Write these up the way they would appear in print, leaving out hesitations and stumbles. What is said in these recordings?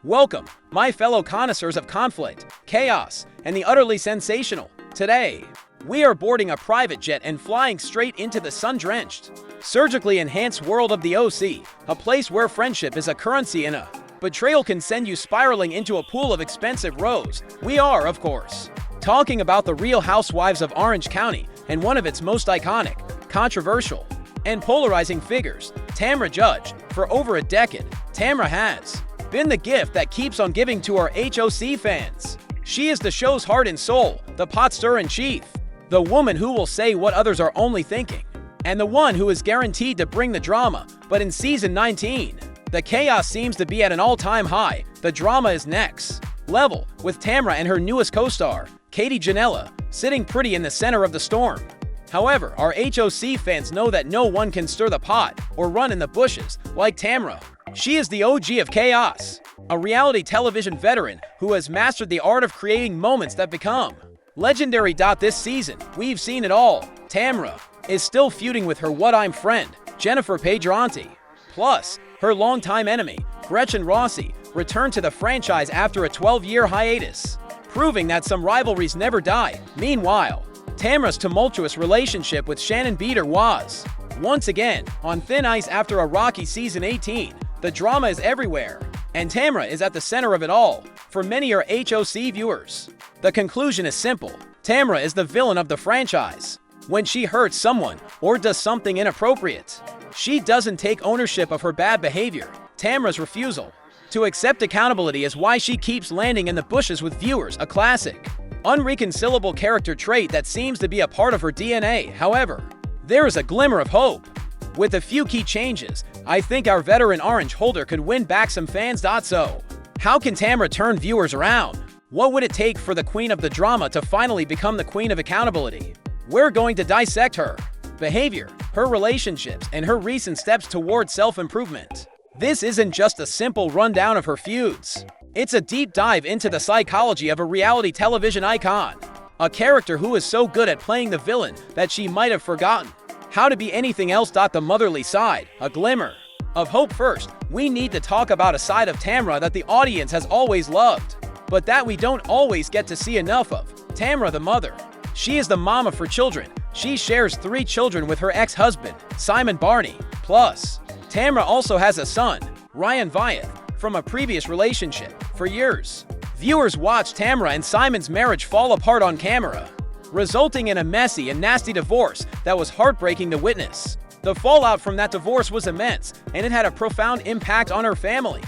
Welcome, my fellow connoisseurs of conflict, chaos, and the utterly sensational. Today, we are boarding a private jet and flying straight into the sun-drenched, surgically enhanced world of the OC, a place where friendship is a currency and a betrayal can send you spiraling into a pool of expensive rows. We are, of course, talking about the Real Housewives of Orange County and one of its most iconic, controversial, and polarizing figures, Tamra Judge. For over a decade, Tamra has been the gift that keeps on giving to our RHOC fans. She is the show's heart and soul, the pot stirrer in chief, the woman who will say what others are only thinking, and the one who is guaranteed to bring the drama. But in season 19, the chaos seems to be at an all-time high. The drama is next level, with Tamra and her newest co-star, Katie Janela, sitting pretty in the center of the storm. However, our RHOC fans know that no one can stir the pot or run in the bushes like Tamra. She is the OG of chaos, a reality television veteran who has mastered the art of creating moments that become legendary. This season, we've seen it all. Tamra is still feuding with her what-I'm friend, Jennifer Pedranti. Plus, her longtime enemy, Gretchen Rossi, returned to the franchise after a 12-year hiatus, proving that some rivalries never die. Meanwhile, Tamra's tumultuous relationship with Shannon Beador was once again on thin ice after a rocky season 18. The drama is everywhere, and Tamra is at the center of it all. For many RHOC viewers, the conclusion is simple. Tamra is the villain of the franchise. When she hurts someone or does something inappropriate, she doesn't take ownership of her bad behavior. Tamra's refusal to accept accountability is why she keeps landing in the bushes with viewers, a classic, unreconcilable character trait that seems to be a part of her DNA. However, there is a glimmer of hope. With a few key changes, I think our veteran orange holder could win back some fans. So, how can Tamra turn viewers around? What would it take for the queen of the drama to finally become the queen of accountability? We're going to dissect her behavior, her relationships, and her recent steps toward self-improvement. This isn't just a simple rundown of her feuds. It's a deep dive into the psychology of a reality television icon, a character who is so good at playing the villain that she might have forgotten how to be anything else. The motherly side, a glimmer of hope. First, we need to talk about a side of Tamra that the audience has always loved, but that we don't always get to see enough of. Tamra the mother. She is the mom of her children. She shares 3 children with her ex-husband, Simon Barney. Plus, Tamra also has a son, Ryan Vyeth, from a previous relationship. For years, viewers watched Tamra and Simon's marriage fall apart on camera, resulting in a messy and nasty divorce that was heartbreaking to witness. The fallout from that divorce was immense, and it had a profound impact on her family.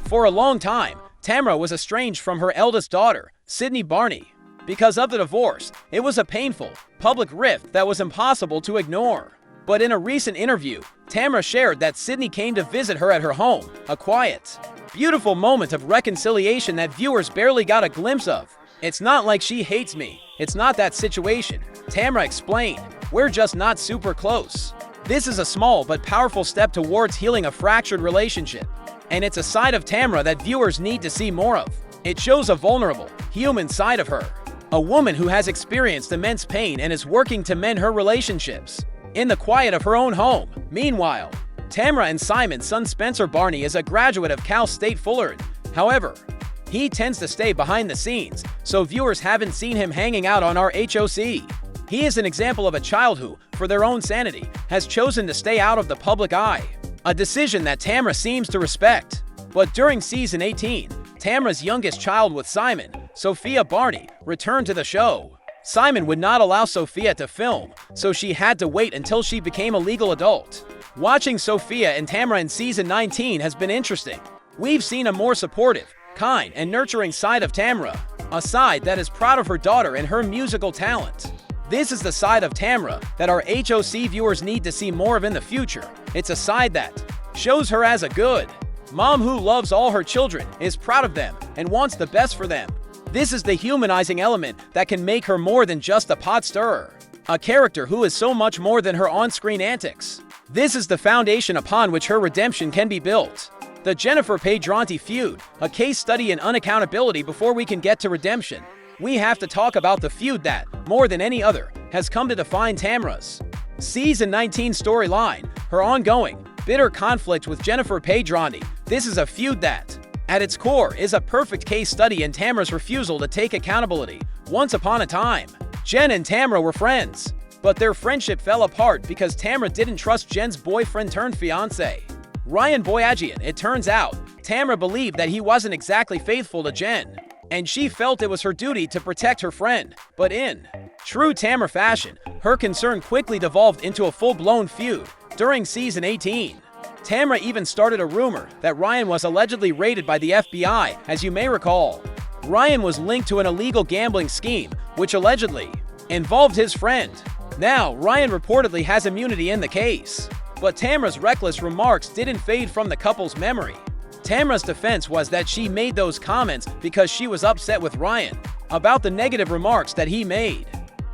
For a long time, Tamra was estranged from her eldest daughter, Sydney Barney. Because of the divorce, it was a painful, public rift that was impossible to ignore. But in a recent interview, Tamra shared that Sydney came to visit her at her home, a quiet, beautiful moment of reconciliation that viewers barely got a glimpse of. It's not like she hates me. It's not that situation, Tamra explained. We're just not super close. This is a small but powerful step towards healing a fractured relationship. And it's a side of Tamra that viewers need to see more of. It shows a vulnerable, human side of her. A woman who has experienced immense pain and is working to mend her relationships in the quiet of her own home. Meanwhile, Tamra and Simon's son Spencer Barney is a graduate of Cal State Fullerton. However, he tends to stay behind the scenes, so viewers haven't seen him hanging out on our RHOC. He is an example of a child who, for their own sanity, has chosen to stay out of the public eye, a decision that Tamra seems to respect. But during season 18, Tamra's youngest child with Simon, Sophia Barney, returned to the show. Simon would not allow Sophia to film, so she had to wait until she became a legal adult. Watching Sophia and Tamra in season 19 has been interesting. We've seen a more supportive, kind, and nurturing side of Tamra, a side that is proud of her daughter and her musical talent. This is the side of Tamra that our RHOC viewers need to see more of in the future. It's a side that shows her as a good mom who loves all her children, is proud of them, and wants the best for them. This is the humanizing element that can make her more than just a pot stirrer, a character who is so much more than her on-screen antics. This is the foundation upon which her redemption can be built. The Jennifer Pedranti feud, a case study in unaccountability. Before we can get to redemption, we have to talk about the feud that, more than any other, has come to define Tamra's season 19 storyline, her ongoing, bitter conflict with Jennifer Pedranti. This is a feud that At its core is a perfect case study in Tamra's refusal to take accountability. Once upon a time, Jen and Tamra were friends, but their friendship fell apart because Tamra didn't trust Jen's boyfriend-turned-fiancé, Ryan Boyajian. It turns out, Tamra believed that he wasn't exactly faithful to Jen, and she felt it was her duty to protect her friend. But in true Tamra fashion, her concern quickly devolved into a full-blown feud. During season 18, Tamra even started a rumor that Ryan was allegedly raided by the FBI. As you may recall, Ryan was linked to an illegal gambling scheme, which allegedly involved his friend. Now, Ryan reportedly has immunity in the case, but Tamra's reckless remarks didn't fade from the couple's memory. Tamra's defense was that she made those comments because she was upset with Ryan about the negative remarks that he made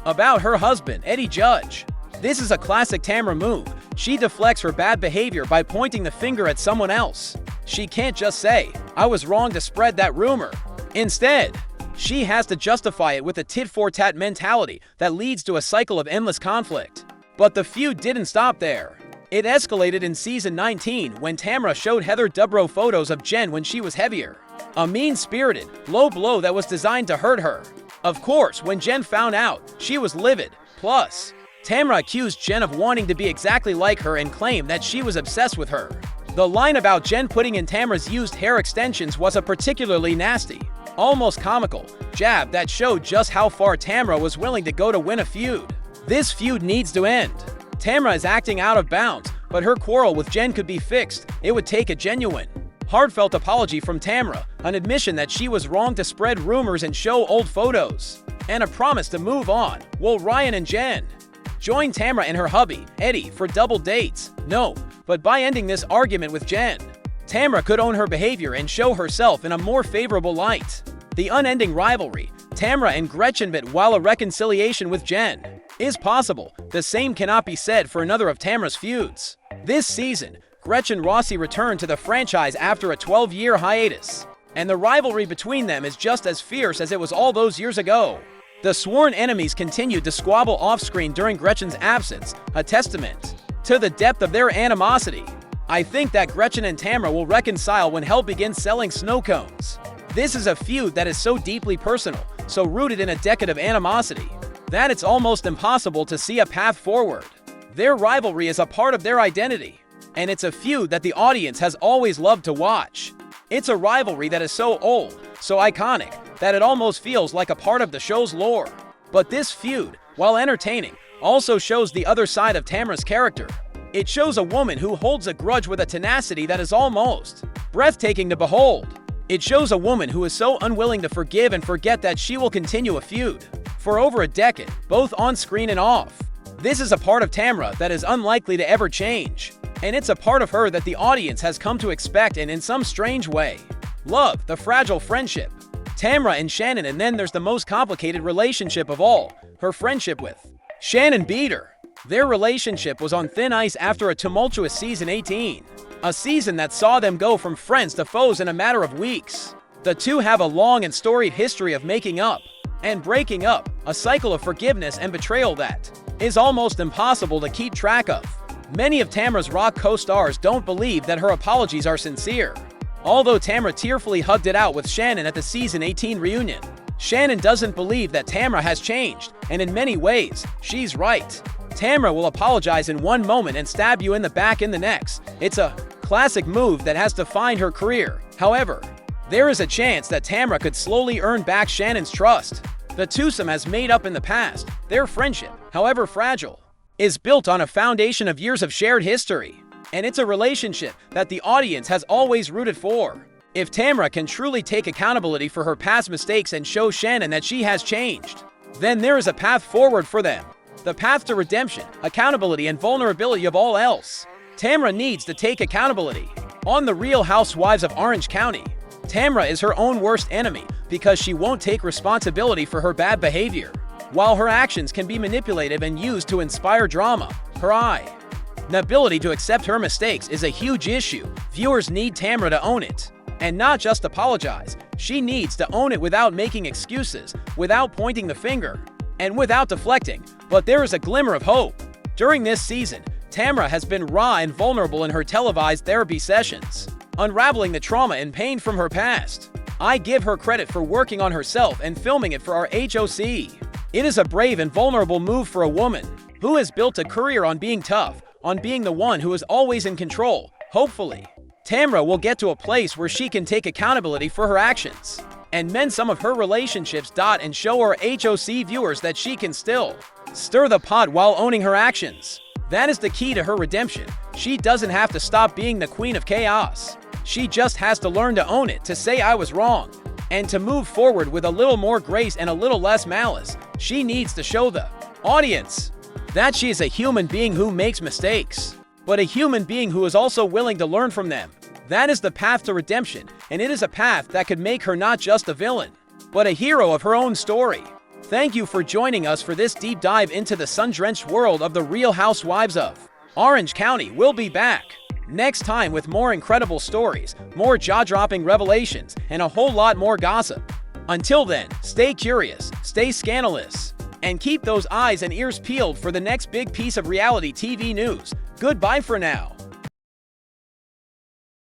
about her husband, Eddie Judge. This is a classic Tamra move. She deflects her bad behavior by pointing the finger at someone else. She can't just say, "I was wrong to spread that rumor." Instead, she has to justify it with a tit-for-tat mentality that leads to a cycle of endless conflict. But the feud didn't stop there. It escalated in season 19 when Tamra showed Heather Dubrow photos of Jen when she was heavier. A mean-spirited, low blow that was designed to hurt her. Of course, when Jen found out, she was livid. Plus, Tamra accused Jen of wanting to be exactly like her and claimed that she was obsessed with her. The line about Jen putting in Tamra's used hair extensions was a particularly nasty, almost comical jab that showed just how far Tamra was willing to go to win a feud. This feud needs to end. Tamra is acting out of bounds, but her quarrel with Jen could be fixed. It would take a genuine, heartfelt apology from Tamra, an admission that she was wrong to spread rumors and show old photos, and a promise to move on. Will Ryan and Jen join Tamra and her hubby, Eddie, for double dates? No, but by ending this argument with Jen, Tamra could own her behavior and show herself in a more favorable light. The unending rivalry, Tamra and Gretchen, but while a reconciliation with Jen is possible, the same cannot be said for another of Tamra's feuds. This season, Gretchen Rossi returned to the franchise after a 12-year hiatus, and the rivalry between them is just as fierce as it was all those years ago. The sworn enemies continued to squabble off-screen during Gretchen's absence, a testament to the depth of their animosity. I think that Gretchen and Tamra will reconcile when Hell begins selling snow cones. This is a feud that is so deeply personal, so rooted in a decade of animosity, that it's almost impossible to see a path forward. Their rivalry is a part of their identity, and it's a feud that the audience has always loved to watch. It's a rivalry that is so old, so iconic, that it almost feels like a part of the show's lore. But this feud, while entertaining, also shows the other side of Tamra's character. It shows a woman who holds a grudge with a tenacity that is almost breathtaking to behold. It shows a woman who is so unwilling to forgive and forget that she will continue a feud for over a decade, both on screen and off. This is a part of Tamra that is unlikely to ever change, and it's a part of her that the audience has come to expect and in some strange way love, the fragile friendship. Tamra and Shannon, and then there's the most complicated relationship of all, her friendship with Shannon Beador. Their relationship was on thin ice after a tumultuous season 18, a season that saw them go from friends to foes in a matter of weeks. The two have a long and storied history of making up and breaking up, a cycle of forgiveness and betrayal that is almost impossible to keep track of. Many of Tamra's RHOC co-stars don't believe that her apologies are sincere. Although Tamra tearfully hugged it out with Shannon at the season 18 reunion, Shannon doesn't believe that Tamra has changed, and in many ways, she's right. Tamra will apologize in one moment and stab you in the back in the next. It's a classic move that has defined her career. However, there is a chance that Tamra could slowly earn back Shannon's trust. The twosome has made up in the past. Their friendship, however fragile, is built on a foundation of years of shared history, and it's a relationship that the audience has always rooted for. If Tamra can truly take accountability for her past mistakes and show Shannon that she has changed, then there is a path forward for them. The path to redemption, accountability, and vulnerability of all else. Tamra needs to take accountability. On The Real Housewives of Orange County, Tamra is her own worst enemy because she won't take responsibility for her bad behavior. While her actions can be manipulative and used to inspire drama, her inability to accept her mistakes is a huge issue. Viewers need Tamra to own it, and not just apologize. She needs to own it without making excuses, without pointing the finger, and without deflecting. But there is a glimmer of hope. During this season, Tamra has been raw and vulnerable in her televised therapy sessions. unraveling the trauma and pain from her past. I give her credit for working on herself and filming it for our RHOC. It is a brave and vulnerable move for a woman who has built a career on being tough, on being the one who is always in control. Hopefully, Tamra will get to a place where she can take accountability for her actions and mend some of her relationships. And show our RHOC viewers that she can still stir the pot while owning her actions. That is the key to her redemption. She doesn't have to stop being the queen of chaos. She just has to learn to own it, to say I was wrong, and to move forward with a little more grace and a little less malice. She needs to show the audience that she is a human being who makes mistakes, but a human being who is also willing to learn from them. That is the path to redemption, and it is a path that could make her not just a villain, but a hero of her own story. Thank you for joining us for this deep dive into the sun-drenched world of the Real Housewives of Orange County. We'll be back next time with more incredible stories, more jaw-dropping revelations, and a whole lot more gossip. Until then, stay curious, stay scandalous, and keep those eyes and ears peeled for the next big piece of reality TV news. Goodbye for now.